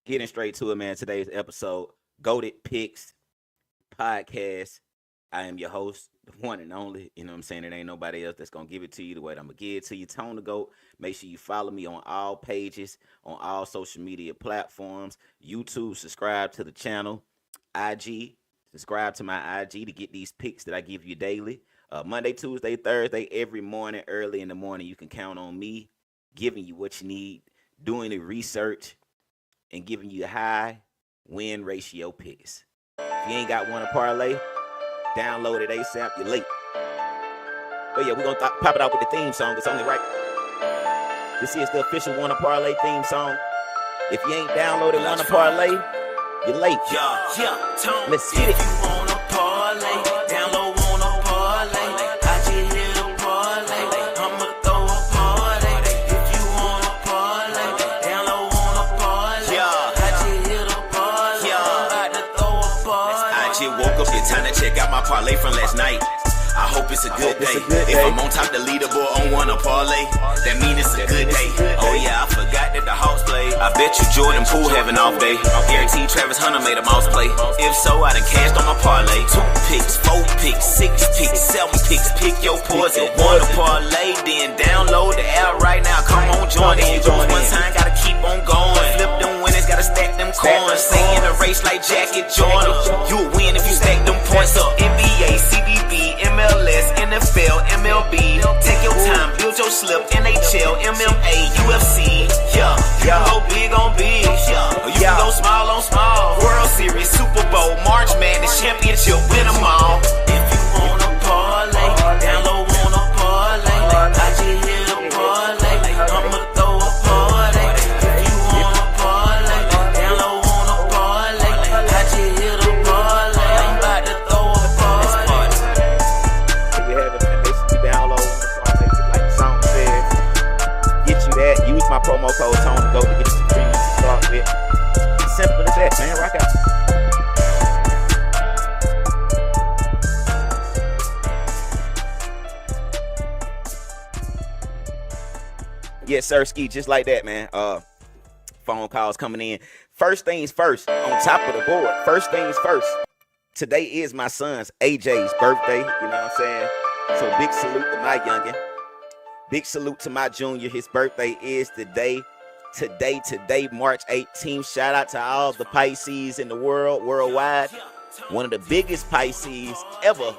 Getting straight to it, man. Today's episode, Goated Picks Podcast. I am your host, the one and only. You know what I'm saying? It ain't nobody else that's going to give it to you the way I'm going to give it to you. Tone the Goat. Make sure you follow me on all pages, on all social media platforms. YouTube, subscribe to the channel. IG, subscribe to my IG to get these picks that I give you daily. Monday, Tuesday, Thursday, every morning, early in the morning, you can count on me giving you what you need, doing the research, and giving you high win ratio picks. If you ain't got one to parlay, download it ASAP. You're late. But yeah, we're going to pop it out with the theme song. It's only right. This is the official Wanna Parlay theme song. If you ain't downloaded Wanna Parlay, you're late. Let's get it. If you wanna parlay, download Wanna Parlay. I just hit a parlay. I'ma throw a party. If you wanna parlay, download Wanna Parlay. I just hit a parlay. I'm about to throw a party. I just woke up, it's time to check out my parlay from last night. I hope it's a good day. If I'm on top the leaderboard on Wanna Parlay, that mean it's a good day. Oh yeah, I forgot that the Hawks play. I bet you Jordan Poole have an off day. Guarantee Travis Hunter made a mouse play. If so, I done cashed on my parlay. 2 picks, 4 picks, 6 picks, 7 picks. Pick your poison. Wanna Parlay, then download the app right now. Come on, join in. One time, gotta keep on going. Flip them winners, gotta stack them coins. Stay in the race like Jackie Jordan. You'll win if you stack them points up. NBA, CDB, MLS, NFL, MLB. Take your time, build your slip. NHL, MMA, UFC. Yeah, you can go big on big. Or you can go small on small. World Series, Super Bowl, March Madness, Championship, win them all. If you wanna parlay, download Wanna Parlay. I just hit a parlay. I'ma throw a party. If you wanna parlay, download Wanna Parlay. I just hit a parlay. I'm about to throw a party. If you have it, man, make sure you download Wanna Parlay, just like the song says. Get you that. Use my promo code Tone to Go to get you some premium to start with. It's simple as that, man. Rock out. Yes, sir, Ski, just like that, man. Phone calls coming in. First things first, on top of the board. First things first. Today is my son's AJ's birthday. You know what I'm saying? So big salute to my youngin. Big salute to my junior. His birthday is today, March 18th. Shout out to all the Pisces in the world, worldwide. One of the biggest Pisces ever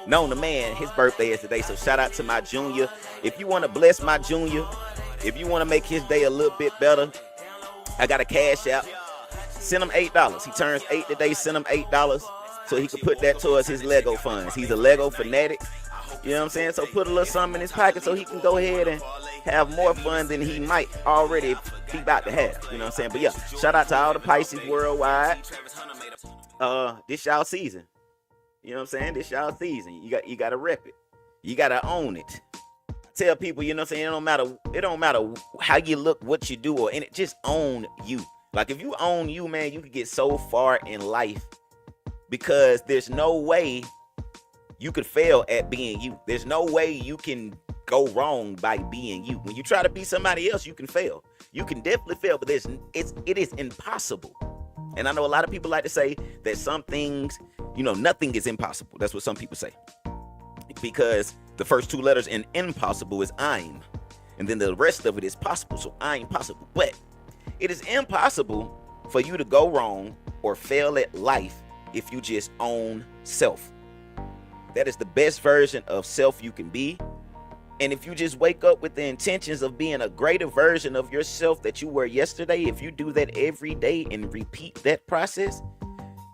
known to man. His birthday is today. So shout out to my junior. If you want to bless my junior, if you want to make his day a little bit better, I got a cash app. Send him $8. He turns 8 today. Send him $8 so he can put that towards his Lego funds. He's a Lego fanatic. You know what I'm saying? So put a little something in his pocket so he can go ahead and have more fun than he might already be about to have. You know what I'm saying? But yeah, shout out to all the Pisces worldwide. This y'all season. You know what I'm saying? This y'all season. You got to rep it. You got to own it. Tell people, you know what I'm saying? It don't matter how you look, what you do, or in it. Just own you. Like if you own you, man, you can get so far in life because there's no way you could fail at being you. There's no way you can go wrong by being you. When you try to be somebody else, you can fail. You can definitely fail, but it is impossible. And I know a lot of people like to say that some things, nothing is impossible. That's what some people say. Because the first 2 letters in impossible is I'm. And then the rest of it is possible. So I'm possible. But it is impossible for you to go wrong or fail at life if you just own self. That is the best version of self you can be. And if you just wake up with the intentions of being a greater version of yourself that you were yesterday, if you do that every day and repeat that process,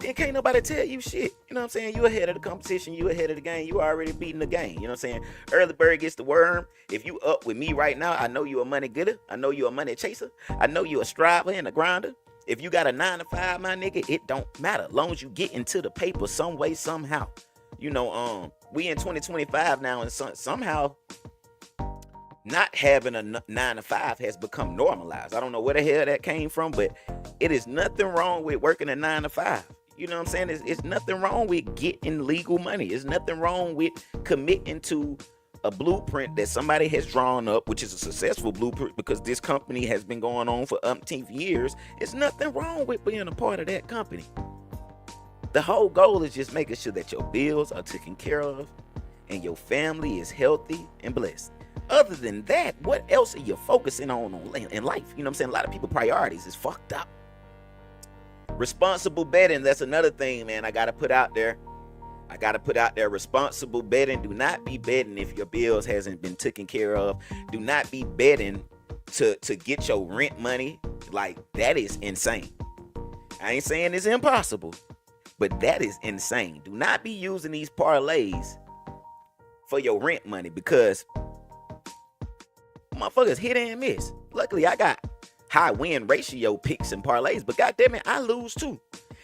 then can't nobody tell you shit. You know what I'm saying? You ahead of the competition. You ahead of the game. You already beating the game. You know what I'm saying? Early bird gets the worm. If you up with me right now, I know you a money getter. I know you a money chaser. I know you a striver and a grinder. If you got a 9 to 5, my nigga, it don't matter. As long as you get into the paper some way, somehow. We in 2025 now, and somehow not having a 9 to 5 has become normalized. I don't know where the hell that came from, but it is nothing wrong with working a 9 to 5. You know what I'm saying? It's nothing wrong with getting legal money. It's nothing wrong with committing to a blueprint that somebody has drawn up, which is a successful blueprint because this company has been going on for umpteenth years. There's nothing wrong with being a part of that company. The whole goal is just making sure that your bills are taken care of and your family is healthy and blessed. Other than that, what else are you focusing on in life? You know what I'm saying? A lot of people priorities is fucked up. Responsible betting, that's another thing, man, I got to put out there. Responsible betting. Do not be betting if your bills hasn't been taken care of. Do not be betting to get your rent money. Like, that is insane. I ain't saying it's impossible, but that is insane. Do not be using these parlays for your rent money because motherfuckers hit and miss. Luckily, I got high win ratio picks and parlays, but goddamn it, I lose too.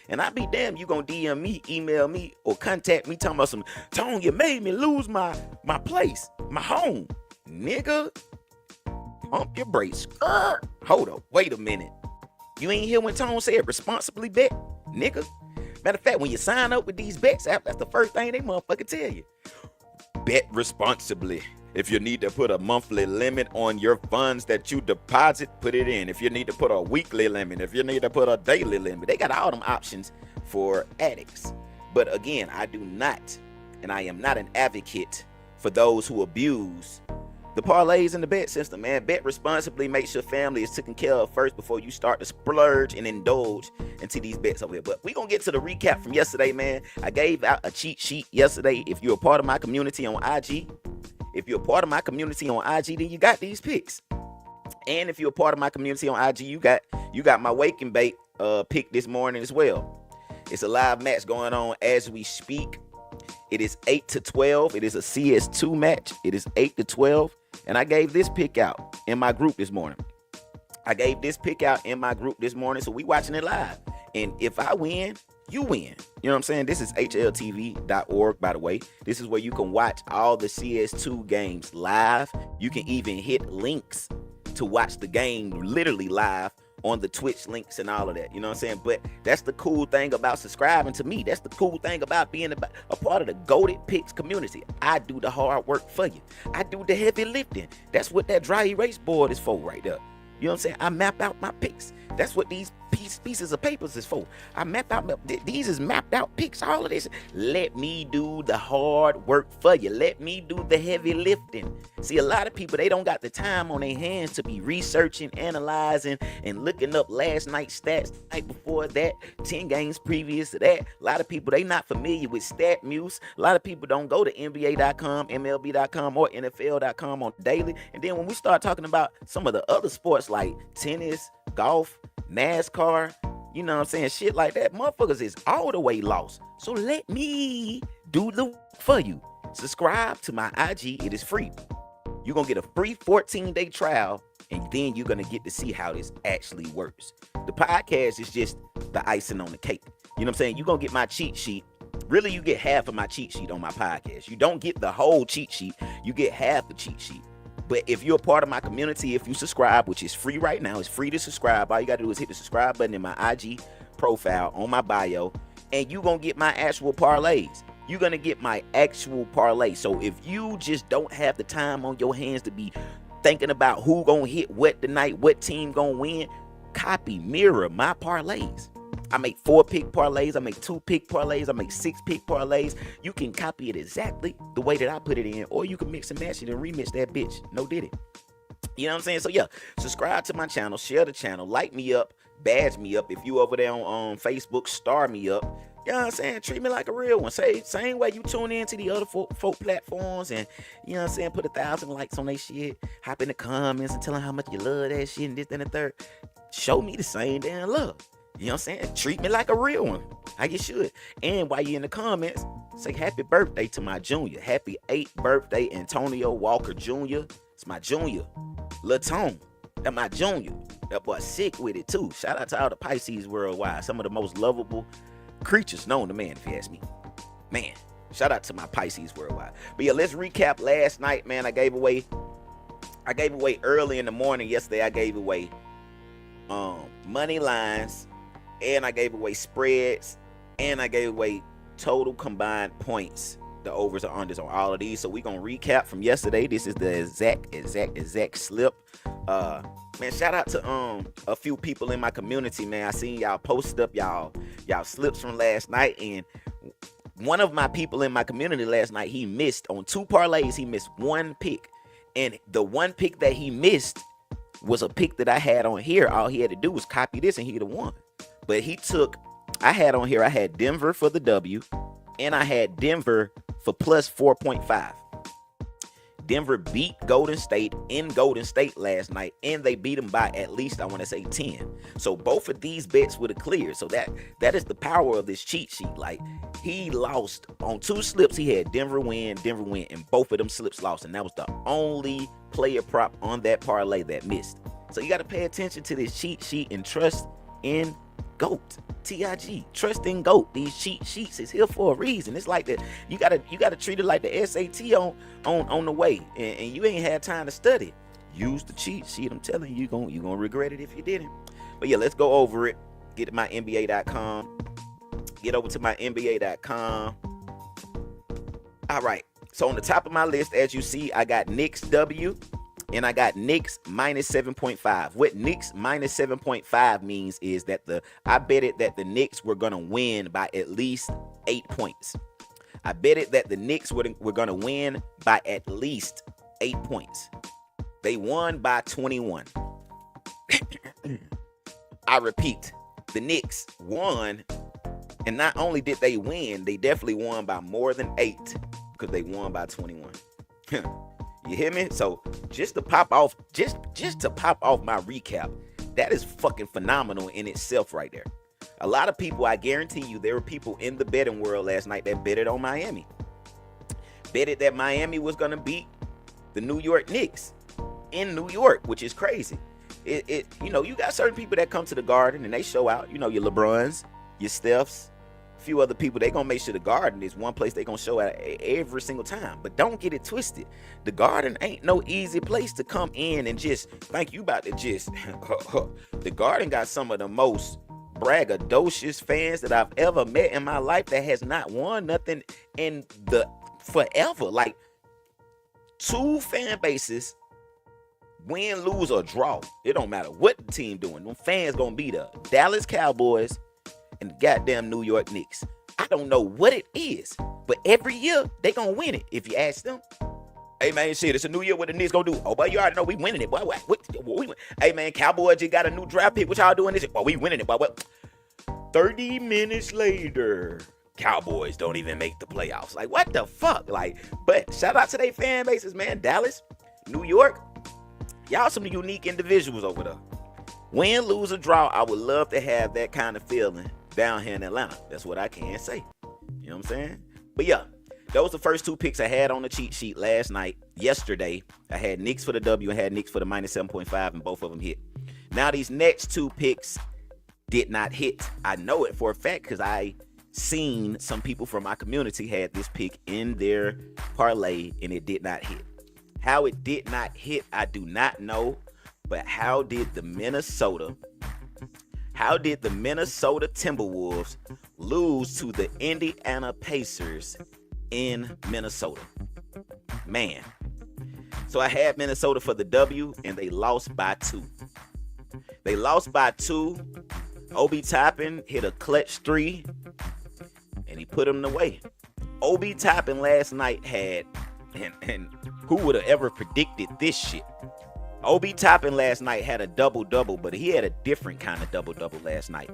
And I be damn, you gonna DM me, email me, or contact me talking about some, Tone, you made me lose my place, my home. Nigga, pump your brakes. Hold up, wait a minute. You ain't hear when Tone said responsibly bet, nigga? Matter of fact, when you sign up with these bets, that's the first thing they motherfucker tell you. Bet responsibly. If you need to put a monthly limit on your funds that you deposit, put it in. If you need to put a weekly limit, if you need to put a daily limit, they got all them options for addicts. But again, I do not, and I am not an advocate for those who abuse the parlays and the bet system, man. Bet responsibly. Make sure family is taken care of first before you start to splurge and indulge into these bets over here. But we're going to get to the recap from yesterday, man. I gave out a cheat sheet yesterday. If you're a part of my community on IG, then you got these picks. And if you're a part of my community on IG, you got my wake and bake pick this morning as well. It's a live match going on as we speak. It is 8-12. It is a CS2 match. It is 8-12. And I gave this pick out in my group this morning. So we watching it live. And if I win, you win. You know what I'm saying? This is hltv.org, by the way. This is where you can watch all the CS2 games live. You can even hit links to watch the game literally live on the Twitch links and all of that. You know what I'm saying? But that's the cool thing about subscribing to me. That's the cool thing about being a part of the Goated Picks community. I do the hard work for you. I do the heavy lifting. That's what that dry erase board is for right there. You know what I'm saying? I map out my picks. That's what these pieces of papers is for. I map out, these is mapped out picks, all of this. Let me do the hard work for you. Let me do the heavy lifting. See, a lot of people, they don't got the time on their hands to be researching, analyzing, and looking up last night's stats, the night before that, 10 games previous to that. A lot of people, they not familiar with StatMuse. A lot of people don't go to NBA.com, MLB.com, or NFL.com on daily. And then when we start talking about some of the other sports like tennis, golf, NASCAR, you know what I'm saying, shit like that, motherfuckers is all the way lost. So let me do the for you. Subscribe to my IG. It is free. You're gonna get a free 14-day trial, and then you're gonna get to see how this actually works. The podcast is just the icing on the cake. You know what I'm saying? You're gonna get my cheat sheet. Really, you get half of my cheat sheet on my podcast. You don't get the whole cheat sheet. You get half the cheat sheet. But if you're a part of my community, if you subscribe, which is free right now, it's free to subscribe. All you got to do is hit the subscribe button in my IG profile on my bio, and you're going to get my actual parlays. You're going to get my actual parlay. So if you just don't have the time on your hands to be thinking about who going to hit what tonight, what team going to win, copy, mirror my parlays. I make 4-pick parlays. I make 2-pick parlays. I make 6-pick parlays. You can copy it exactly the way that I put it in, or you can mix and match it and remix that bitch. No did it. You know what I'm saying? So yeah, subscribe to my channel, share the channel, like me up, badge me up. If you over there on Facebook, star me up. You know what I'm saying? Treat me like a real one. Same way you tune in to the other folk platforms and, you know what I'm saying, put 1,000 likes on that shit. Hop in the comments and tell them how much you love that shit and this, that, and the third. Show me the same damn love. You know what I'm saying? Treat me like a real one. How you should. And while you're in the comments, say happy birthday to my junior. Happy 8th birthday, Antonio Walker Jr. It's my junior. Lil Tone. That's my junior. That boy sick with it too. Shout out to all the Pisces worldwide. Some of the most lovable creatures known to man, if you ask me. Man, shout out to my Pisces worldwide. But yeah, let's recap last night, man. I gave away early in the morning yesterday. I gave away money lines, and I gave away spreads, and I gave away total combined points the overs or unders on all of these. So we gonna recap from yesterday. This is the exact slip. Man, shout out to a few people in my community, man. I seen y'all posted up y'all slips from last night, and one of my people in my community last night, he missed on 2 parlays. He missed 1 pick, and the 1 pick that he missed was a pick that I had on here. All he had to do was copy this, and he'd have won. But I had on here, I had Denver for the W, and I had Denver for plus 4.5. Denver beat Golden State in Golden State last night, and they beat them by at least, I want to say, 10. So both of these bets would have cleared. So that is the power of this cheat sheet. Like, he lost on 2 slips. He had Denver win, and both of them slips lost. And that was the only player prop on that parlay that missed. So you got to pay attention to this cheat sheet and trust in GOAT. TIG. Trust in GOAT. These cheat sheets is here for a reason. It's like that. You gotta treat it like the SAT on the way. And you ain't had time to study. Use the cheat sheet. I'm telling you, you're gonna regret it if you didn't. But yeah, let's go over it. Get to my NBA.com. Get over to my NBA.com. All right. So on the top of my list, as you see, I got Knicks W. And I got Knicks minus 7.5. What Knicks minus 7.5 means is that I betted that the Knicks were going to win by at least 8 points. I betted that the Knicks were going to win by at least 8 points. They won by 21. I repeat, the Knicks won. And not only did they win, they definitely won by more than 8 because they won by 21. You hear me? So just to pop off my recap, that is fucking phenomenal in itself right there. A lot of people, I guarantee you, there were people in the betting world last night that betted on Miami. Betted that Miami was going to beat the New York Knicks in New York, which is crazy. You got certain people that come to the Garden and they show out, your LeBrons, your Stephs, few other people. They gonna make sure the Garden is one place they gonna show out every single time. But don't get it twisted. The Garden ain't no easy place to come in and just think you about to just the Garden got some of the most braggadocious fans that I've ever met in my life that has not won nothing in the forever. Like, 2 fan bases, win, lose, or draw, it don't matter what the team doing, them fans gonna be the Dallas Cowboys and the goddamn New York Knicks. I don't know what it is, but every year they gonna win it. If you ask them, hey man, shit, it's a new year. What the Knicks gonna do? Oh, but you already know we winning it. Boy, what we win? Hey man, Cowboys just got a new draft pick. What y'all doing this? Well, we winning it. Boy, what? 30 minutes later, Cowboys don't even make the playoffs. Like, what the fuck? Like, but shout out to their fan bases, man. Dallas, New York, y'all some unique individuals over there. Win, lose, or draw, I would love to have that kind of feeling down here in Atlanta. That's what I can say. You know what I'm saying? But yeah, those are the first 2 picks I had on the cheat sheet last night. Yesterday, I had Knicks for the W and had Knicks for the minus 7.5, and both of them hit. Now, these next 2 picks did not hit. I know it for a fact because I seen some people from my community had this pick in their parlay, and it did not hit. How it did not hit, I do not know. But how did the Minnesota Timberwolves lose to the Indiana Pacers in Minnesota? Man. So I had Minnesota for the W, and they lost by 2. They lost by 2. Obi Toppin hit a clutch 3, and he put them away. Obi Toppin last night had, and who would have ever predicted this shit? Obi Toppin last night had a double-double, but he had a different kind of double-double last night.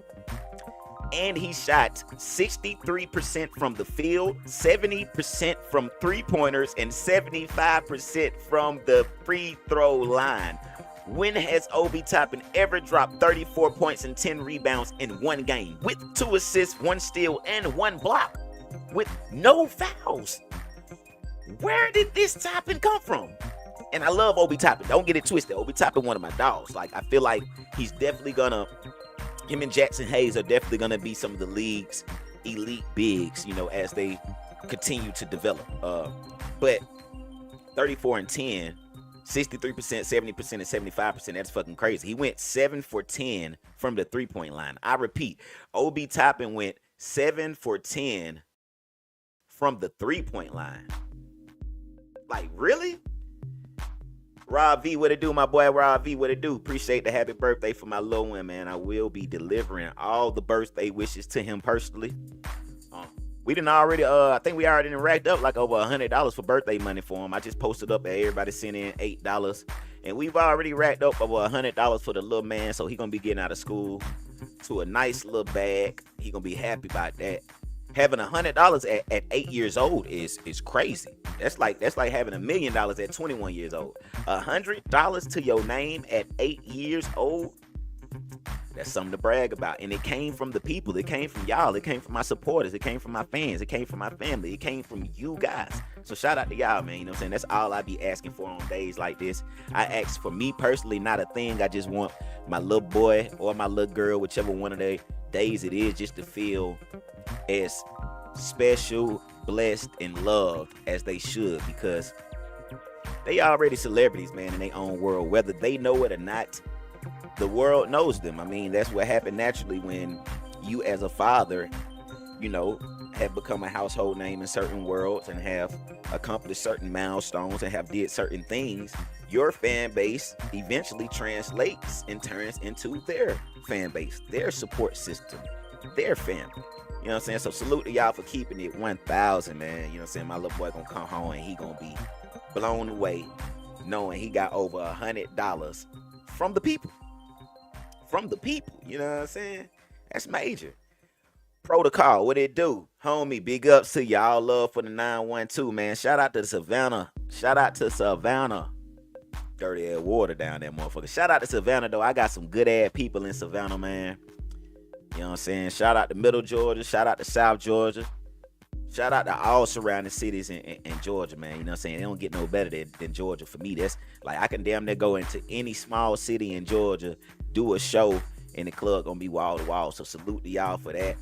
And he shot 63% from the field, 70% from three-pointers, and 75% from the free throw line. When has Obi Toppin ever dropped 34 points and 10 rebounds in one game with 2 assists, 1 steal, and 1 block with no fouls? Where did this Toppin come from? And I love Obi Toppin. Don't get it twisted. Obi Toppin, one of my dogs. Like, I feel like he's definitely him and Jackson Hayes are definitely gonna be some of the league's elite bigs, as they continue to develop. But 34 and 10, 63%, 70%, and 75%, that's fucking crazy. He went 7 for 10 from the 3-point line. I repeat, Obi Toppin went 7 for 10 from the 3-point line. Like, really? Rob V, what it do, my boy? Rob V, what it do? Appreciate the happy birthday for my little one, man. I will be delivering all the birthday wishes to him personally. We didn't already, I think we already racked up like over $100 for birthday money for him. I just posted up that everybody sent in $8. And we've already racked up over $100 for the little man. So he going to be getting out of school to a nice little bag. He going to be happy about that. Having $100 at 8 years old is crazy. That's like having $1 million at 21 years old. $100 to your name at 8 years old. That's something to brag about. And it came from the people. It came from y'all. It came from my supporters. It came from my fans. It came from my family. It came from you guys. So shout out to y'all, man. You know what I'm saying? That's all I be asking for on days like this. I ask for me personally, not a thing. I just want my little boy or my little girl, whichever one of the days it is, just to feel as special, blessed, and loved as they should, because they already celebrities, man, in their own world. Whether they know it or not, the world knows them. I mean, that's what happened naturally when you as a father, you know, have become a household name in certain worlds and have accomplished certain milestones and have did certain things. Your fan base eventually translates and turns into their fan base, their support system, their family. You know what I'm saying? So salute to y'all for keeping it 1,000, man. You know what I'm saying? My little boy gonna come home and he gonna be blown away knowing he got over $100 from the people. From the people, you know what I'm saying? That's major. Protocol, what it do? Homie, big ups to y'all. Love for the 912, man. Shout out to Savannah. Shout out to Savannah. Dirty ass water down there, motherfucker. Shout out to Savannah, though. I got some good ass people in Savannah, man. You know what I'm saying? Shout out to Middle Georgia. Shout out to South Georgia. Shout out to all surrounding cities in Georgia, man. You know what I'm saying? They don't get no better than Georgia. For me, that's like I can damn near go into any small city in Georgia, do a show, and the club gonna be wall to wall. So salute to y'all for that.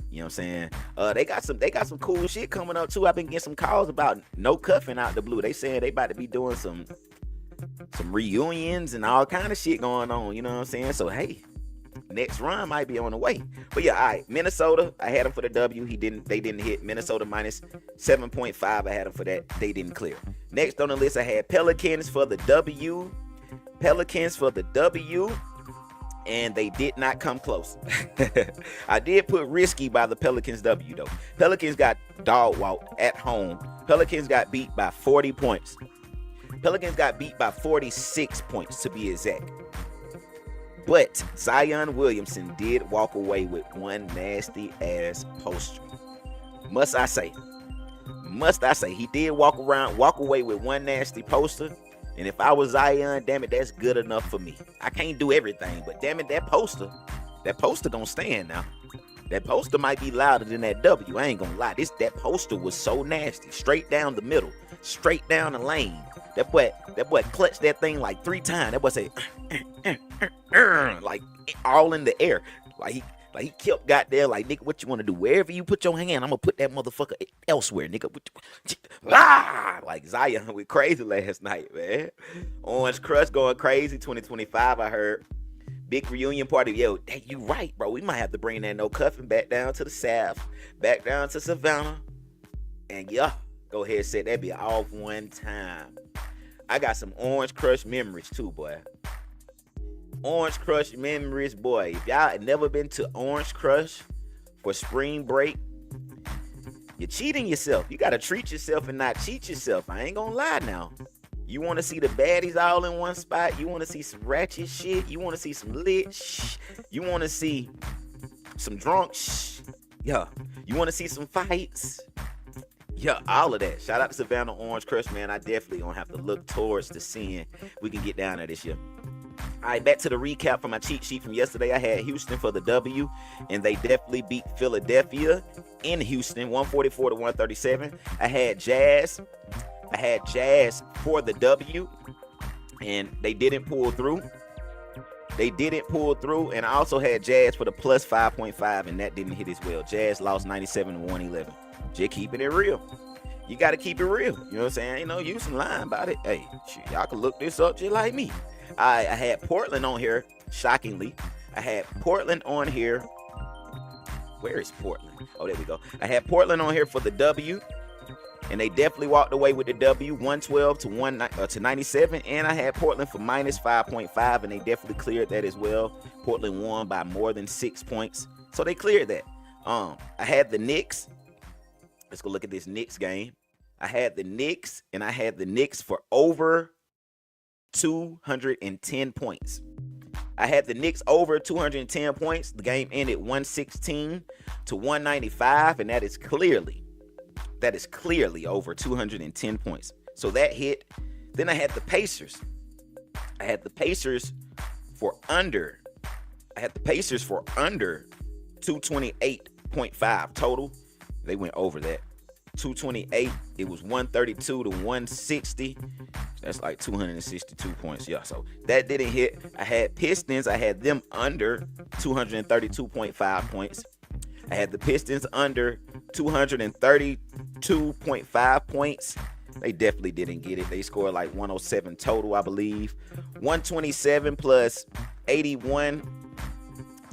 You know what I'm saying? They got some cool shit coming up too. I've been getting some calls about no cuffing out the blue. They saying they about to be doing some reunions and all kind of shit going on. You know what I'm saying? So hey, next run might be on the way. But yeah, all right. Minnesota, I had them for the W. They didn't hit. Minnesota minus 7.5. I had them for that. They didn't clear. Next on the list, I had Pelicans for the W. Pelicans for the W. And they did not come close. I did put risky by the Pelicans W, though. Pelicans got dog walked at home. Pelicans got beat by 40 points. Pelicans got beat by 46 points, to be exact. But Zion Williamson did walk away with one nasty-ass poster. Must I say, he did walk away with one nasty poster. And if I was Zion, damn it, that's good enough for me. I can't do everything, but damn it, that poster gonna stand now. That poster might be louder than that W. I ain't gonna lie. That poster was so nasty. Straight down the middle. Straight down the lane. That boy clutched that thing like 3 times. That boy say, like all in the air. Like he kept got there like, nigga, what you want to do? Wherever you put your hand, I'm gonna put that motherfucker elsewhere, nigga. Like Zion went crazy last night, man. Orange Crush going crazy. 2025, I heard. Big reunion party. Yo, hey, you right, bro. We might have to bring that no cuffing back down to the South, back down to Savannah. And yeah, go ahead and set that be off one time. I got some Orange Crush memories too, boy. Orange Crush memories, boy. If y'all had never been to Orange Crush for spring break, you're cheating yourself. You got to treat yourself and not cheat yourself. I ain't gonna lie now. You want to see the baddies all in one spot. You want to see some ratchet shit. You want to see some lit shh. You want to see some drunk shh. Yeah. You want to see some fights. Yeah, all of that. Shout out to Savannah Orange Crush, man. I definitely gonna have to look towards the seeing we can get down there this year. All right, back to the recap from my cheat sheet from yesterday. I had Houston for the W, and they definitely beat Philadelphia in Houston, 144-137. I had Jazz for the W, and they didn't pull through. And I also had Jazz for the plus 5.5, and that didn't hit as well. Jazz lost 97-111. Just keeping it real. You got to keep it real. You know what I'm saying? Ain't no use in lying about it. Hey, shit, y'all can look this up just like me. I had Portland on here, shockingly. I had Portland on here. Where is Portland? Oh, there we go. I had Portland on here for the W. And they definitely walked away with the W, 112 to 97. And I had Portland for minus 5.5, and they definitely cleared that as well. Portland won by more than 6 points. So they cleared that. I had the Knicks. Let's go look at this Knicks game. I had the Knicks, and I had the Knicks for over 210 points. I had the Knicks over 210 points. The game ended 116 to 195, and that is clearly over 210 points. So that hit. Then I had the Pacers. I had the Pacers for under 228.5 total. They went over that. 228. It was 132 to 160. That's like 262 points. Yeah, so that didn't hit. I had Pistons. I had them under 232.5 points. I had the Pistons under 232.5 points. They definitely didn't get it. They scored like 107 total, I believe. 127 plus 81.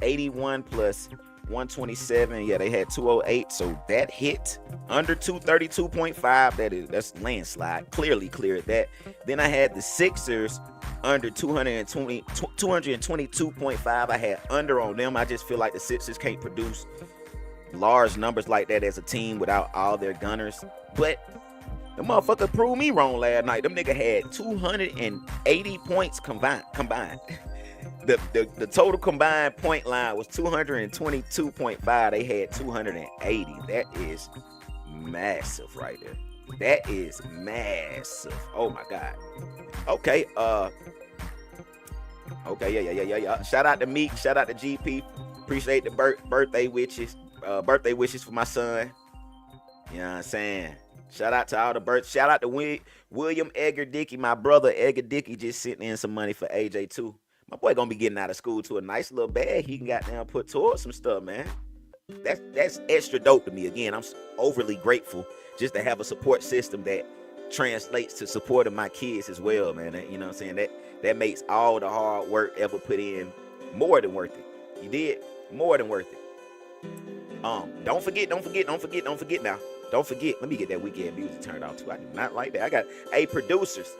81 plus 127. Yeah, they had 208. So that hit under 232.5. That's landslide. Clearly cleared that. Then I had the Sixers under 222.5. I had under on them. I just feel like the Sixers can't produce large numbers like that as a team without all their gunners. But the motherfucker proved me wrong last night. Them nigga had 280 points combined. The total combined point line was 222.5. They had 280. That is massive right there. That is massive. Oh my God. Okay. Okay. Yeah. Shout out to Meek. Shout out to GP. Appreciate the birthday wishes. Birthday wishes for my son. You know what I'm saying? Shout out to all the births. Shout out to William Edgar Dickey. My brother Edgar Dickey just sent in some money for AJ too. My boy gonna be getting out of school to a nice little bag he can goddamn put towards some stuff, man. That's extra dope to me. Again, I'm overly grateful just to have a support system that translates to supporting my kids as well, man. You know what I'm saying? That makes all the hard work ever put in more than worth it. You did more than worth it. Don't forget now. Don't forget. Let me get that weekend music turned off too. I do not like that. I got producers.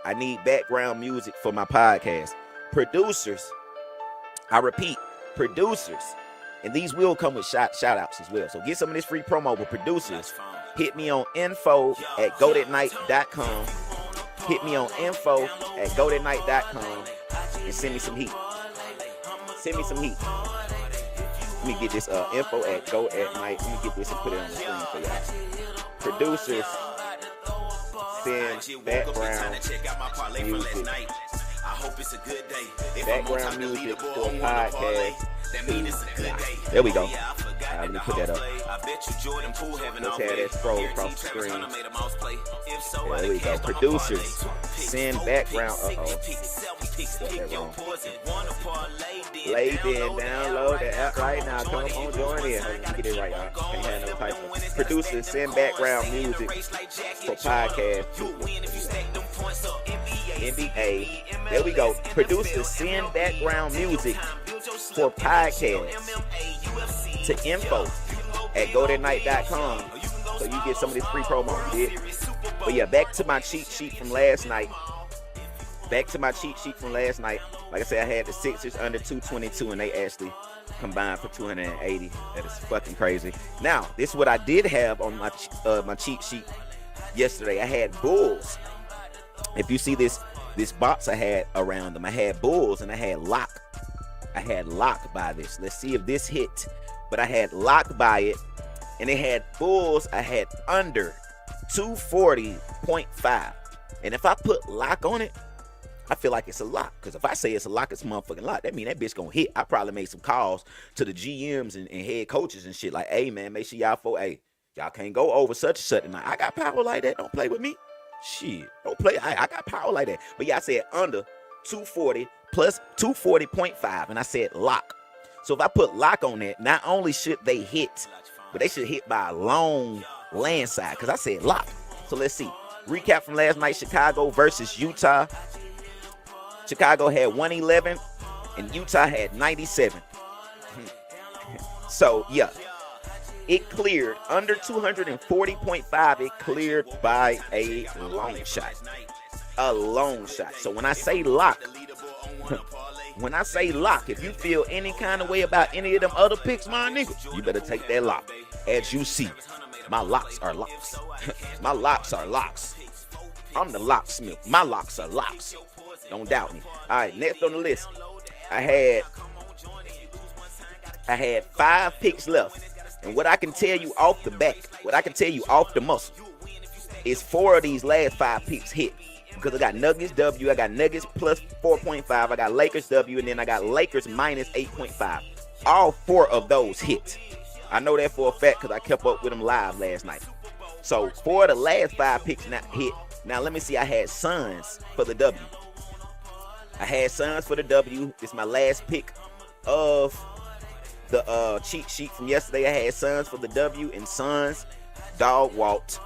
I need background music for my podcast. Producers. I repeat, producers. And these will come with shout outs as well. So get some of this free promo. But producers, hit me on info@goatatnight.com. Hit me on info@goatatnight.com and send me some heat. Send me some heat. Let me get this info@goatatnight. Let me get this and put it on the screen for y'all. Producers, send background music. Background music for a podcast. There we go. Let me put that up. Let's have that scroll across the screen. There we go. Producers, send background. Lay in, download the app right now. Come on, join in. Let me get it right, y'all. Can't have no typo. Producers, send background music for podcast. NBA. There we go. Producers, send background music for podcasts to info@goatatnight.com so you get some of this free promo. But yeah, back to my cheat sheet from last night. Like I said, I had the Sixers under 222 and they actually combined for 280. That is fucking crazy. Now, this is what I did have on my cheat sheet yesterday. I had Bulls. If you see this box I had around them, I had Bulls and I had Lock. I had Lock by this. Let's see if this hit. But I had Lock by it. And it had Bulls. I had under 240.5. And if I put Lock on it, I feel like it's a lock. Because if I say it's a lock, it's a motherfucking lock. That mean that bitch gonna hit. I probably made some calls to the GMs and head coaches and shit. Like, hey, man, make sure y'all y'all can't go over such and such tonight. I got power like that. Don't play with me. Shit. Don't play. I got power like that. But yeah, I said under 240 plus 240.5. And I said lock. So if I put lock on that, not only should they hit, but they should hit by a long landslide. Because I said lock. So let's see. Recap from last night. Chicago versus Utah. Chicago had 111 and Utah had 97. So, yeah. It cleared under 240.5. It cleared by a long shot. A long shot. So when I say lock, if you feel any kind of way about any of them other picks, my nigga, you better take that lock. As you see, my locks are locks. My locks are locks. I'm the locksmith. My locks are locks. Don't doubt me. All right, next on the list, I had 5 picks left. And what I can tell you off the back, what I can tell you off the muscle, is 4 of these last 5 picks hit. Because I got Nuggets W, I got Nuggets plus 4.5, I got Lakers W, and then I got Lakers minus 8.5. All 4 of those hit. I know that for a fact because I kept up with them live last night. So 4 of the last 5 picks not hit. Now let me see, I had Suns for the W. I had Suns for the W. This is my last pick of the cheat sheet from yesterday. I had Suns for the W, and Suns dog walked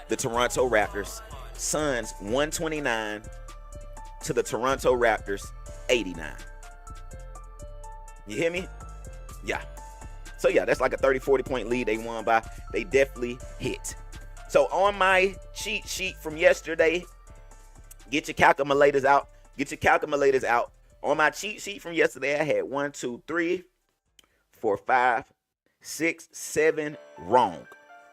the Toronto Raptors. Suns 129 to the Toronto Raptors 89. You hear me? Yeah. So yeah, that's like a 30-40 point lead they won by. They definitely hit. So on my cheat sheet from yesterday, get your calculators out. Get your calculators out. On my cheat sheet from yesterday, I had 1, 2, 3, 4, 5, 6, 7 wrong.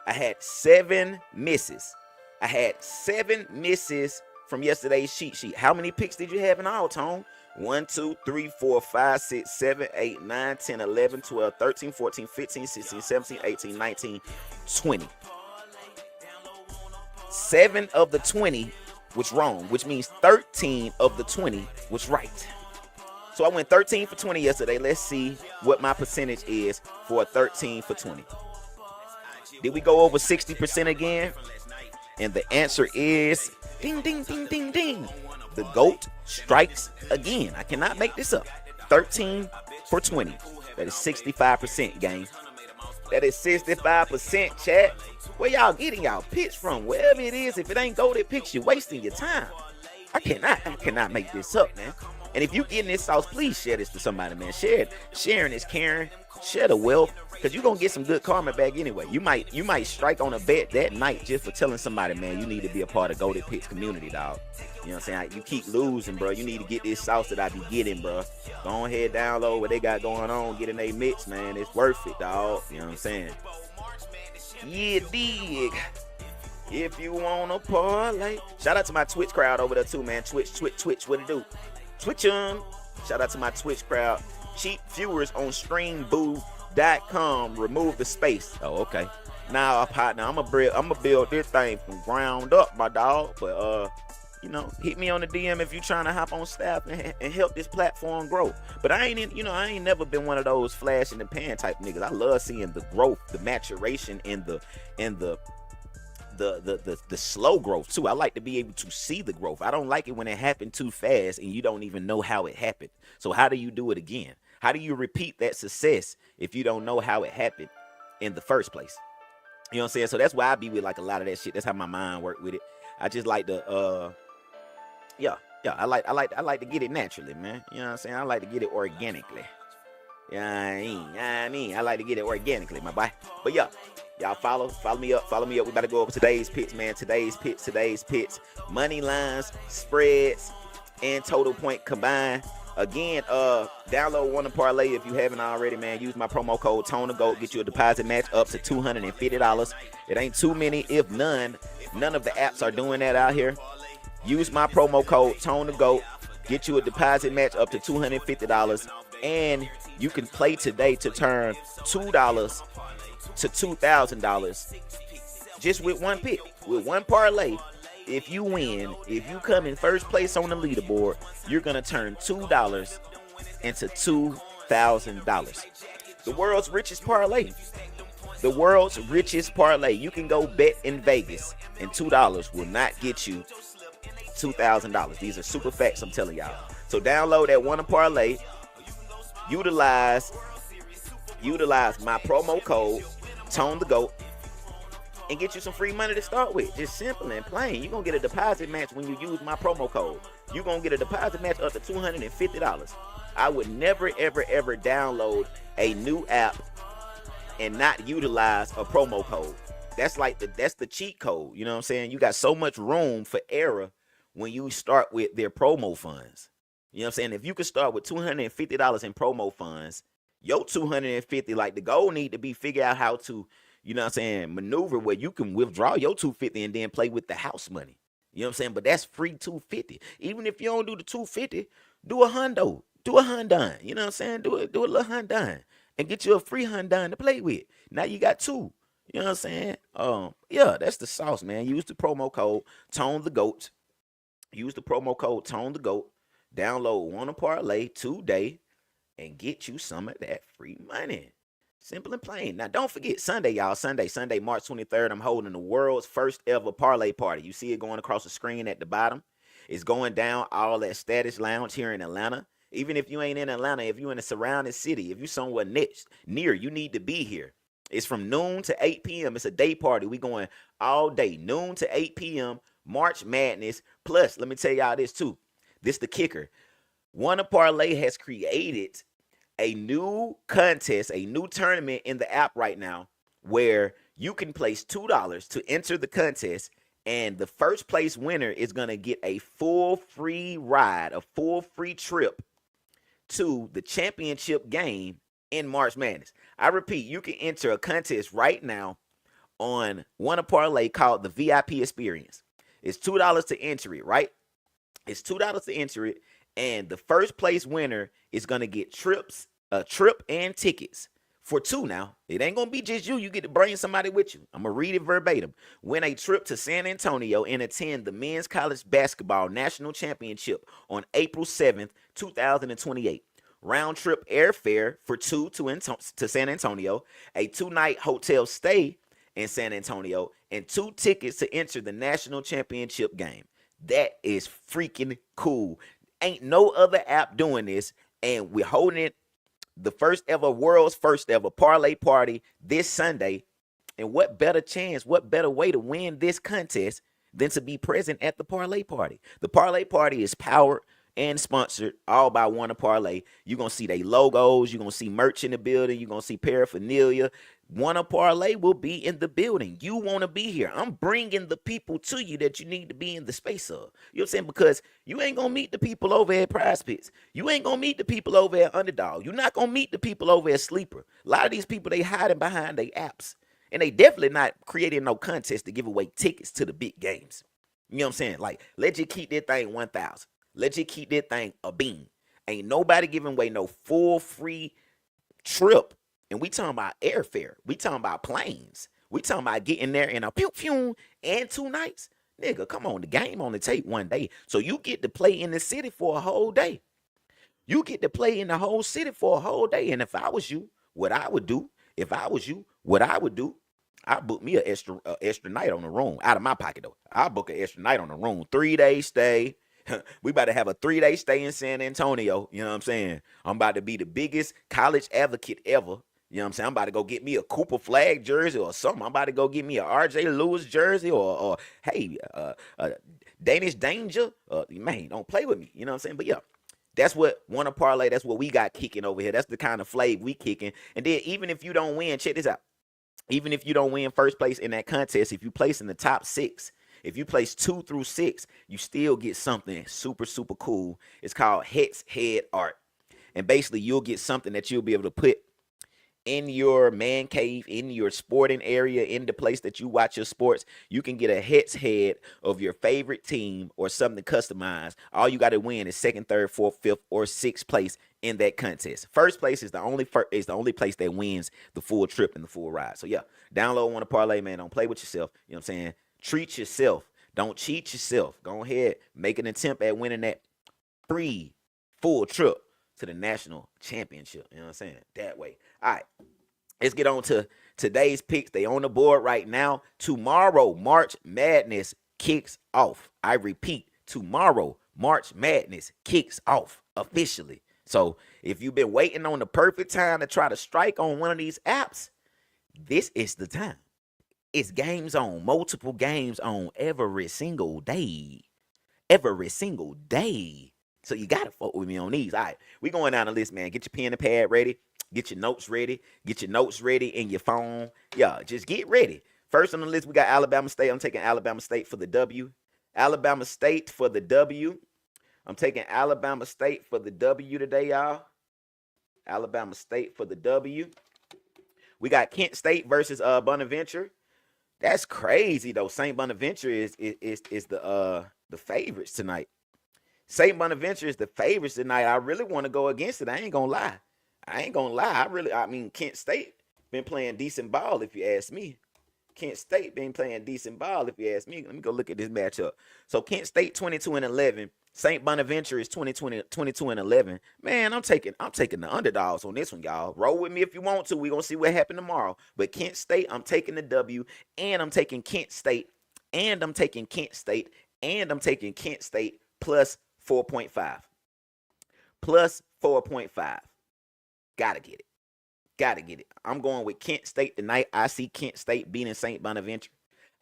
I had 7 misses. I had 7 misses from yesterday's cheat sheet. How many picks did you have in all, Tone? 1, 2, 3, 4, 5, 6, 7, 8, 9, 10, 11, 12, 13, 14, 15, 16, 17, 18, 19, 20. 7 of the 20 was wrong, which means 13 of the 20 was right. So I went 13 for 20 yesterday. Let's see what my percentage is for a 13 for 20. Did we go over 60% again? And the answer is ding, ding, ding, ding, ding. The GOAT strikes again. I cannot make this up. 13 for 20. That is 65%, gang. That is 65%, chat. Where y'all getting y'all picks from? Wherever it is, if it ain't GOAT picks, you're wasting your time. I cannot make this up, man. And if you getting this sauce, please share this to somebody, man. Share it. Sharing is caring. Share the wealth, because you're gonna get some good karma back anyway. You might strike on a bet that night just for telling somebody, man, you need to be a part of GoatFest Picks community, dog. You know what I'm saying? You keep losing, bro. You need to get this sauce that I be getting, bro. Go ahead, download what they got going on, get in their mix, man. It's worth it, dog. You know what I'm saying? Yeah, dig. If you wanna parlay. Shout out to my Twitch crowd over there too, man. Twitch, what it do? Twitch 'em. Shout out to my Twitch crowd. Cheap viewers on streamboo.com. Remove the space. Oh, okay. Now, partner, I'm gonna build this thing from ground up, my dog. But hit me on the DM if you trying to hop on staff and help this platform grow. But I ain't never been one of those flash in the pan type niggas. I love seeing the growth, the maturation, and the slow growth too. I like to be able to see the growth. I don't like it when it happened too fast and you don't even know how it happened. So how do you do it again? How do you repeat that success if you don't know how it happened in the first place? You know what I'm saying? So that's why I be with like a lot of that shit. That's how my mind work with it. I just like to I like to get it naturally, man. You know what I'm saying? I like to get it organically. I like to get it organically, my boy. But yeah, y'all follow me up. We about to go over today's picks, man. Today's picks. Money lines, spreads, and total point combined. Again, download One to Parlay if you haven't already, man. Use my promo code TONETHEGOAT. Get you a deposit match up to $250. It ain't too many, if none. None of the apps are doing that out here. Use my promo code TONETHEGOAT. Get you a deposit match up to $250. And you can play today to turn $2 to $2,000 just with one pick, with one parlay. If you win, if you come in first place on the leaderboard, you're going to turn $2 into $2,000. The world's richest parlay. The world's richest parlay. You can go bet in Vegas, and $2 will not get you $2,000. These are super facts, I'm telling y'all. So download that One to Parlay. Utilize my promo code TONETHEGOAT and get you some free money to start with. Just simple and plain. You're going to get a deposit match when you use my promo code. You're going to get a deposit match up to $250. I would never, ever, ever download a new app and not utilize a promo code. That's the cheat code. You know what I'm saying? You got so much room for error when you start with their promo funds. You know what I'm saying? If you could start with $250 in promo funds, your 250, like the goal need to be figure out how to, you know what I'm saying, maneuver where you can withdraw your 250 and then play with the house money. You know what I'm saying? But that's free 250. Even if you don't do the 250, do a hundo. Do a hundun. You know what I'm saying? Do a little hundun and get you a free hundun to play with. Now you got two. You know what I'm saying? Yeah, that's the sauce, man. Use the promo code Tone the Goat. Use the promo code Tone the Goat. Download Wanna Parlay today and get you some of that free money. Simple and plain. Now, don't forget Sunday, y'all. Sunday, March 23rd, I'm holding the world's first ever parlay party. You see it going across the screen at the bottom. It's going down all at Status Lounge here in Atlanta. Even if you ain't in Atlanta, if you in a surrounding city, if you somewhere near, you need to be here. It's from noon to 8 p.m. It's a day party. We going all day, noon to 8 p.m. March Madness. Plus, let me tell y'all this too. This the kicker. Wanna Parlay has created a new contest, a new tournament in the app right now where you can place $2 to enter the contest, and the first place winner is going to get a full free ride, a full free trip to the championship game in March Madness. I repeat, you can enter a contest right now on Wanna Parlay called the VIP Experience. It's $2 to enter it, right? It's $2 to enter it, and the first place winner is going to get a trip and tickets for two now. It ain't going to be just you. You get to bring somebody with you. I'm going to read it verbatim. Win a trip to San Antonio and attend the Men's College Basketball National Championship on April 7th, 2028. Round trip airfare for two to San Antonio, a 2-night hotel stay in San Antonio, and 2 tickets to enter the national championship game. That is freaking cool. Ain't no other app doing this, and we're holding it, the world's first ever parlay party this Sunday. And what better chance, what better way to win this contest than to be present at the parlay party? The parlay party is powered and sponsored all by Wanna Parlay. You're going to see their logos. You're going to see merch in the building. You're going to see paraphernalia. Wanna Parlay will be in the building. You want to be here. I'm bringing the people to you that you need to be in the space of. You know what I'm saying? Because you ain't going to meet the people over at Prize Picks. You ain't going to meet the people over at Underdog. You're not going to meet the people over at Sleeper. A lot of these people, they hiding behind their apps. And they definitely not creating no contest to give away tickets to the big games. You know what I'm saying? Like, let you keep that thing 1,000. Let you keep that thing a bean. Ain't nobody giving away no full free trip. And we talking about airfare. We talking about planes. We talking about getting there in a pew and 2 nights. Nigga, come on. The game only take 1 day. So you get to play in the city for a whole day. You get to play in the whole city for a whole day. And if I was you, what I would do, I book me an extra night on the room. Out of my pocket, though. I book an extra night on the room. 3-day stay. We about to have a 3-day stay in San Antonio. You know what I'm saying? I'm about to be the biggest college advocate ever. You know what I'm saying? I'm about to go get me a Cooper Flag jersey or something. I'm about to go get me a RJ Lewis jersey or hey, Danish Danger. Man, don't play with me. You know what I'm saying? But yeah, that's what Wanna Parlay, that's what we got kicking over here. That's the kind of flavor we kicking. And then even if you don't win, check this out. Even if you don't win first place in that contest, if you place in the top 6, if you place 2 through 6, you still get something super, super cool. It's called Hex Head Art. And basically, you'll get something that you'll be able to put in your man cave, in your sporting area, in the place that you watch your sports. You can get a hex head of your favorite team or something customized. All you got to win is 2nd, 3rd, 4th, 5th, or 6th place in that contest. First place is the only place that wins the full trip and the full ride. So yeah, download Wanna Parlay, man. Don't play with yourself. You know what I'm saying? Treat yourself. Don't cheat yourself. Go ahead, make an attempt at winning that free full trip to the national championship. You know what I'm saying? That way. All right. Let's get on to today's picks. They on the board right now. Tomorrow, March Madness kicks off. I repeat, tomorrow, March Madness kicks off officially. So if you've been waiting on the perfect time to try to strike on one of these apps, this is the time. It's games on, multiple games on every single day. Every single day. So you got to fuck with me on these. All right, we going down the list, man. Get your pen and pad ready. Get your notes ready. Get your notes ready in your phone. Yeah, just get ready. First on the list, we got Alabama State. I'm taking Alabama State for the W. Alabama State for the W. I'm taking Alabama State for the W today, y'all. Alabama State for the W. We got Kent State versus Bonaventure. That's crazy though. St. Bonaventure is the favorites tonight. St. Bonaventure is the favorites tonight. I really want to go against it. I ain't gonna lie. I mean, Kent State been playing decent ball, if you ask me. Kent State been playing decent ball, if you ask me. Let me go look at this matchup. So Kent State 22-11. St. Bonaventure is 22-11. Man, I'm taking the underdogs on this one, y'all. Roll with me if you want to. We're gonna see what happens tomorrow. But Kent State, I'm taking the W, and I'm taking Kent State, and I'm taking Kent State, and I'm taking Kent State plus 4.5. Plus 4.5. Gotta get it. Gotta get it. I'm going with Kent State tonight. I see Kent State beating St. Bonaventure.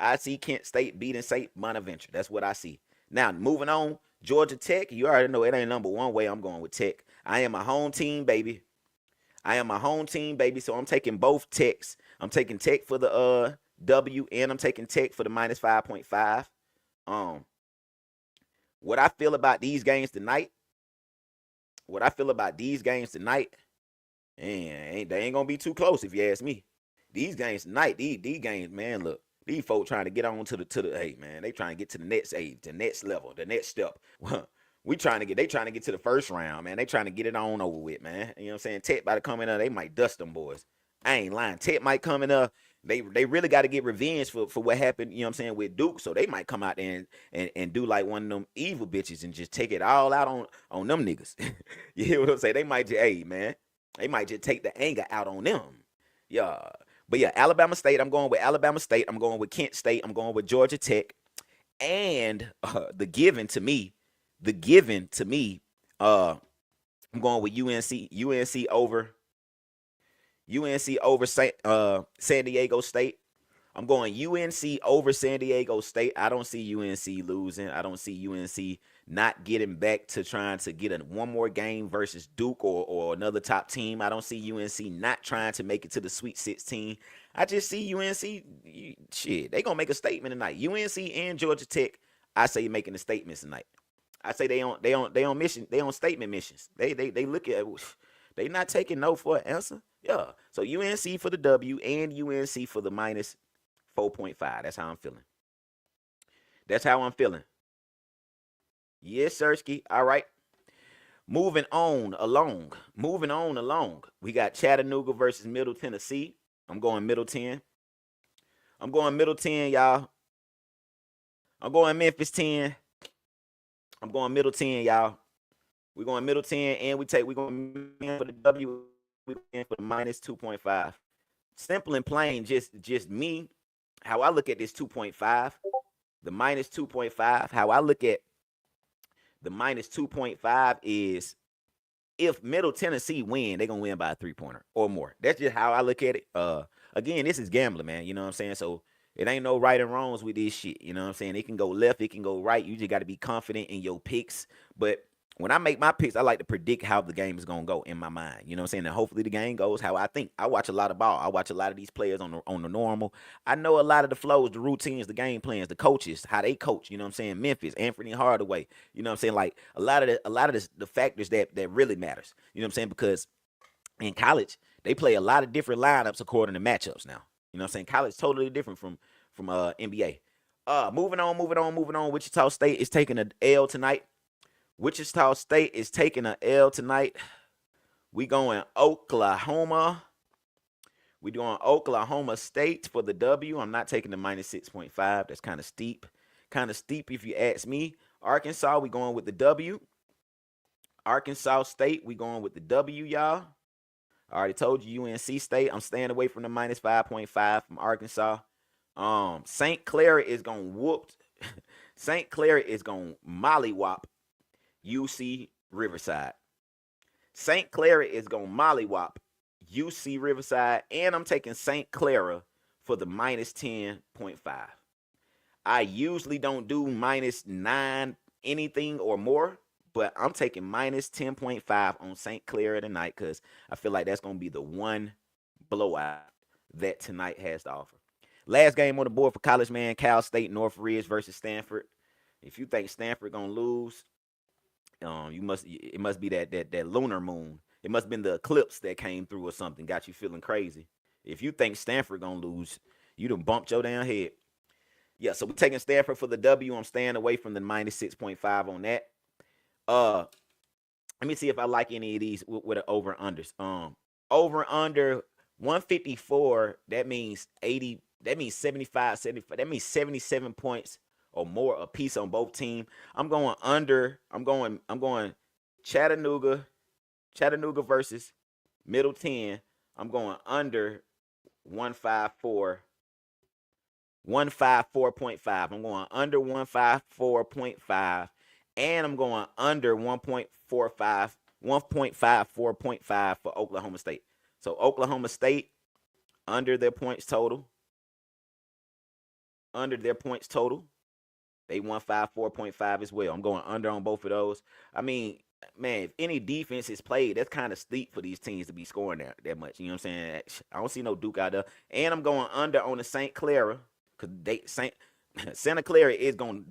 I see Kent State beating St. Bonaventure. That's what I see. Now, moving on, Georgia Tech. You already know it ain't number one way. I'm going with Tech. I am a home team, baby. So I'm taking both Techs. I'm taking Tech for the W, and I'm taking Tech for the minus 5.5. What I feel about these games tonight, and they ain't gonna be too close if you ask me. These games tonight, these games, man, look, these folks trying to get on to the hey, man, they trying to get to the next level, the next step. They trying to get to the first round, man. They trying to get it on over with, man. You know what I'm saying? Tech by the coming up, they might dust them boys. I ain't lying. Tech might come in up. They really got to get revenge for what happened, you know what I'm saying, with Duke. So they might come out there and do like one of them evil bitches and just take it all out on them niggas. You hear what I'm saying? They might just, hey, man. They might just take the anger out on them. Yeah. But yeah, Alabama State. I'm going with Alabama State. I'm going with Kent State. I'm going with Georgia Tech. And the given to me, I'm going with UNC over San Diego State. I'm going UNC over San Diego State. I don't see UNC losing. I don't see UNC not getting back to trying to get one more game versus Duke or another top team. I don't see UNC not trying to make it to the Sweet 16. I just see UNC, they going to make a statement tonight. UNC and Georgia Tech, I say making a statement tonight. I say they on mission. They on statement missions. They look at, they not taking no for an answer. Yeah. So UNC for the W and UNC for the minus 4.5. That's how I'm feeling. Yes, Sirski. All right. Moving on along. We got Chattanooga versus Middle Tennessee. I'm going Middle 10. Y'all. I'm going Memphis 10. I'm going Middle 10, y'all. We're going Middle 10, and we're going for the W. We're going for the minus 2.5. Simple and plain, just me. How I look at this 2.5, the minus 2.5, how I look at the minus 2.5 is if Middle Tennessee win, they're going to win by a 3-pointer or more. That's just how I look at it. Again, this is gambling, man. You know what I'm saying? So it ain't no right and wrongs with this shit. You know what I'm saying? It can go left, it can go right. You just got to be confident in your picks. But when I make my picks, I like to predict how the game is going to go in my mind. You know what I'm saying? And hopefully the game goes how I think. I watch a lot of ball. I watch a lot of these players on the normal. I know a lot of the flows, the routines, the game plans, the coaches, how they coach. You know what I'm saying? Memphis, Anthony Hardaway. You know what I'm saying? Like a lot of the factors that really matters. You know what I'm saying? Because in college, they play a lot of different lineups according to matchups now. You know what I'm saying? College totally different from NBA. Moving on. Wichita State is taking an L tonight. Wichita State is taking an L tonight. We going Oklahoma. We doing Oklahoma State for the W. I'm not taking the minus 6.5. That's kind of steep. If you ask me. Arkansas, we going with the W. Arkansas State, we going with the W, y'all. I already told you UNC State. I'm staying away from the minus 5.5 from Arkansas. St. Clair is going to whoop. St. Clair is going to mollywop UC Riverside. St. Clara is going to mollywop UC Riverside, and I'm taking St. Clara for the minus 10.5. I usually don't do minus 9 anything or more, but I'm taking minus 10.5 on St. Clair tonight because I feel like that's going to be the one blowout that tonight has to offer. Last game on the board for college, man, Cal State Northridge versus Stanford. If you think Stanford going to lose, it must be that lunar moon. It must have been the eclipse that came through or something, got you feeling crazy. If you think Stanford going to lose, you done bumped your damn head. Yeah, so we're taking Stanford for the W. I'm staying away from the minus 6.5 on that. Let me see if I like any of these with an over-unders. Over-under 154, that means 80, that means 75, that means 77 points or more a piece on both teams. I'm going under, I'm going Chattanooga versus Middle 10. I'm going under 154. 154.5. I'm going under 154.5. And I'm going under 1.54.5 for Oklahoma State. So Oklahoma State under their points total. Under their points total. They 154.5 as well. I'm going under on both of those. I mean, man, if any defense is played, that's kind of steep for these teams to be scoring that much. You know what I'm saying? I don't see no Duke out there. And I'm going under on the St. Clara. Because Santa Clara is going to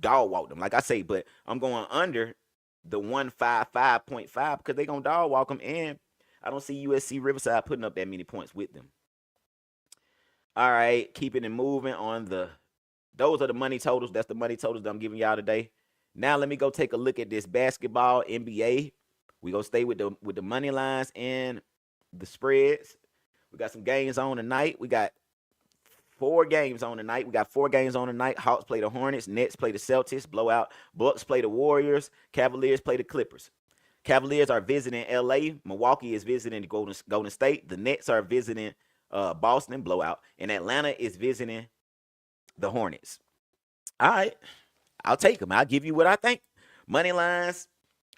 dog walk them, like I say. But I'm going under the 155.5 because they're going to dog walk them. And I don't see USC Riverside putting up that many points with them. All right, keeping it moving on those are the money totals. That's the money totals that I'm giving y'all today. Now let me go take a look at this basketball NBA. We gonna stay with the money lines and the spreads. We got some games on tonight. We got 4 games on tonight. Hawks play the Hornets. Nets play the Celtics. Blowout. Bucks play the Warriors. Cavaliers play the Clippers. Cavaliers are visiting LA. Milwaukee is visiting Golden State. The Nets are visiting Boston. Blowout. And Atlanta is visiting the Hornets. All right. I'll take them. I'll give you what I think. Money lines,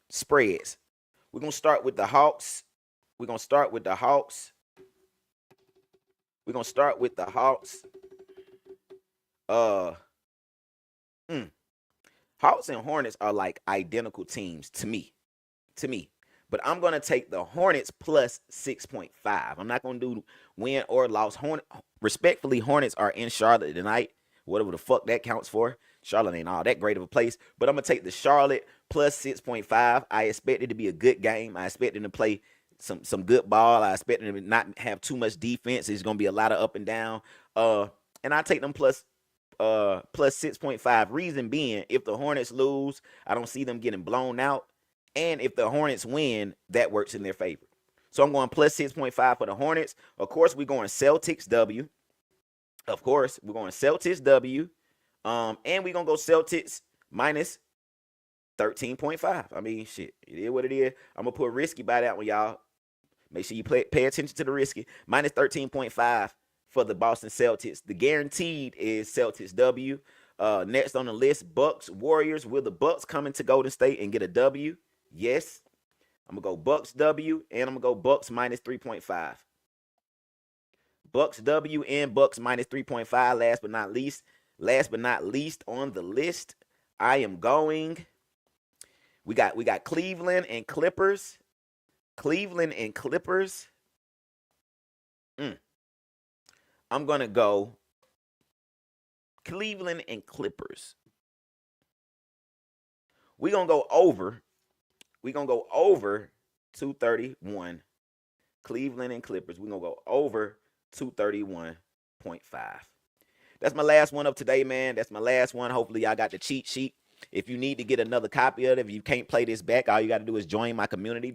spreads. We're going to start with the Hawks. Hawks and Hornets are like identical teams to me. But I'm going to take the Hornets plus 6.5. I'm not going to do win or loss. Respectfully, Hornets are in Charlotte tonight. Whatever the fuck that counts for. Charlotte ain't all that great of a place. But I'm going to take the Charlotte plus 6.5. I expect it to be a good game. I expect them to play some good ball. I expect them to not have too much defense. It's going to be a lot of up and down. And I take them plus 6.5. Reason being, if the Hornets lose, I don't see them getting blown out. And if the Hornets win, that works in their favor. So I'm going plus 6.5 for the Hornets. Of course, we're going Celtics W. And we're going to go Celtics minus 13.5. I mean, shit, it is what it is. I'm going to put risky by that one, y'all. Make sure you pay attention to the risky. Minus 13.5 for the Boston Celtics. The guaranteed is Celtics W. Next on the list, Bucks, Warriors. Will the Bucks come into Golden State and get a W? Yes. I'm going to go Bucks W, and I'm going to go Bucks minus 3.5. Bucks W and Bucks minus 3.5. Last but not least on the list, I am going. We got Cleveland and Clippers. I'm going to go Cleveland and Clippers. We're going to go over. We're going to go over 231. Cleveland and Clippers. We're going to go over 231.5. That's my last one of today, man. That's my last one. Hopefully, y'all got the cheat sheet. If you need to get another copy of it, if you can't play this back, all you got to do is join my community.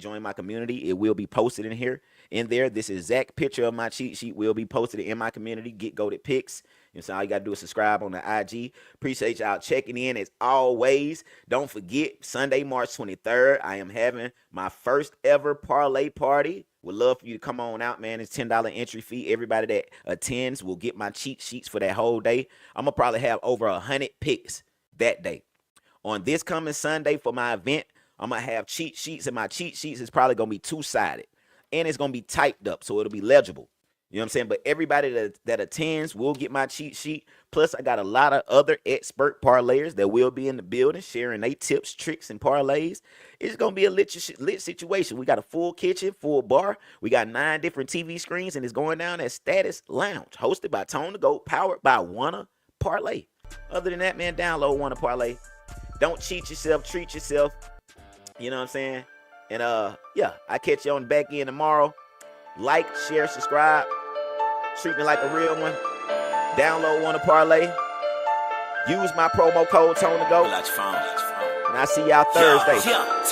It will be posted in there. This exact picture of my cheat sheet will be posted in my community. Get Goated Picks. So all you got to do is subscribe on the IG. Appreciate y'all checking in as always. Don't forget, Sunday, March 23rd, I am having my first ever parlay party. Would love for you to come on out, man. It's $10 entry fee. Everybody that attends will get my cheat sheets for that whole day. I'm going to probably have over 100 picks that day. On this coming Sunday for my event, I'm going to have cheat sheets, and my cheat sheets is probably going to be 2-sided. And it's going to be typed up, so it'll be legible. You know what I'm saying? But everybody that attends will get my cheat sheet. Plus, I got a lot of other expert parlayers that will be in the building sharing their tips, tricks, and parlays. It's going to be a lit situation. We got a full kitchen, full bar. We got 9 different TV screens, and it's going down at Status Lounge, hosted by Tone the Goat, powered by Wanna Parlay. Other than that, man, download Wanna Parlay. Don't cheat yourself. Treat yourself. You know what I'm saying? And, yeah, I catch you on the back end tomorrow. Like, share, subscribe. Treat me like a real one. Download Wanna Parlay. Use my promo code Tone the Goat. And I see y'all Thursday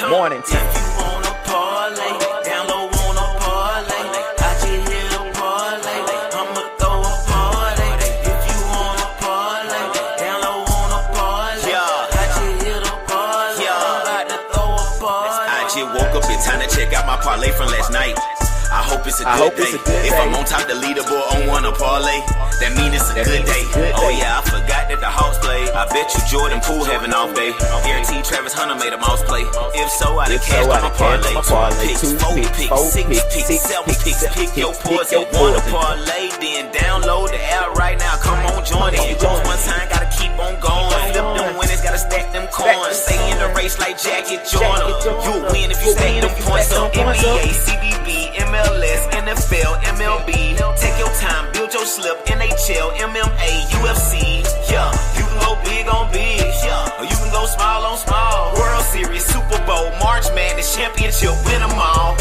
morning time. If you wanna parlay, download Wanna Parlay. I just hit a parlay. I'ma throw a party. If you wanna parlay, download Wanna Parlay. I just hit a parlay. I'm about to throw a party. I just woke up, it's time to check out my parlay from last night. I hope it's a good day. If I'm on top the leaderboard on Wanna Parlay, that mean it's a good day. Oh yeah, I forgot that the Hawks play. I bet you Jordan Poole have an off day. Guarantee Travis Hunter made a mouse play. If so, I'd have cashed on my parlay. 2 picks, 4 picks, 6 picks, 7 picks. Pick your poison. Wanna Parlay, then download the app right now. Come on, join it. It goes one time, gotta keep on going. Flip them winners, gotta stack them coins. Stay in the race like Jacket Jordan. You'll win if you stay them points up. NBA, CBB, MLS, NFL, MLB. Take your time, build your slip. NHL, MMA, UFC. Yeah, you can go big on big. Yeah, or you can go small on small. World Series, Super Bowl, March Madness, championship, win them all.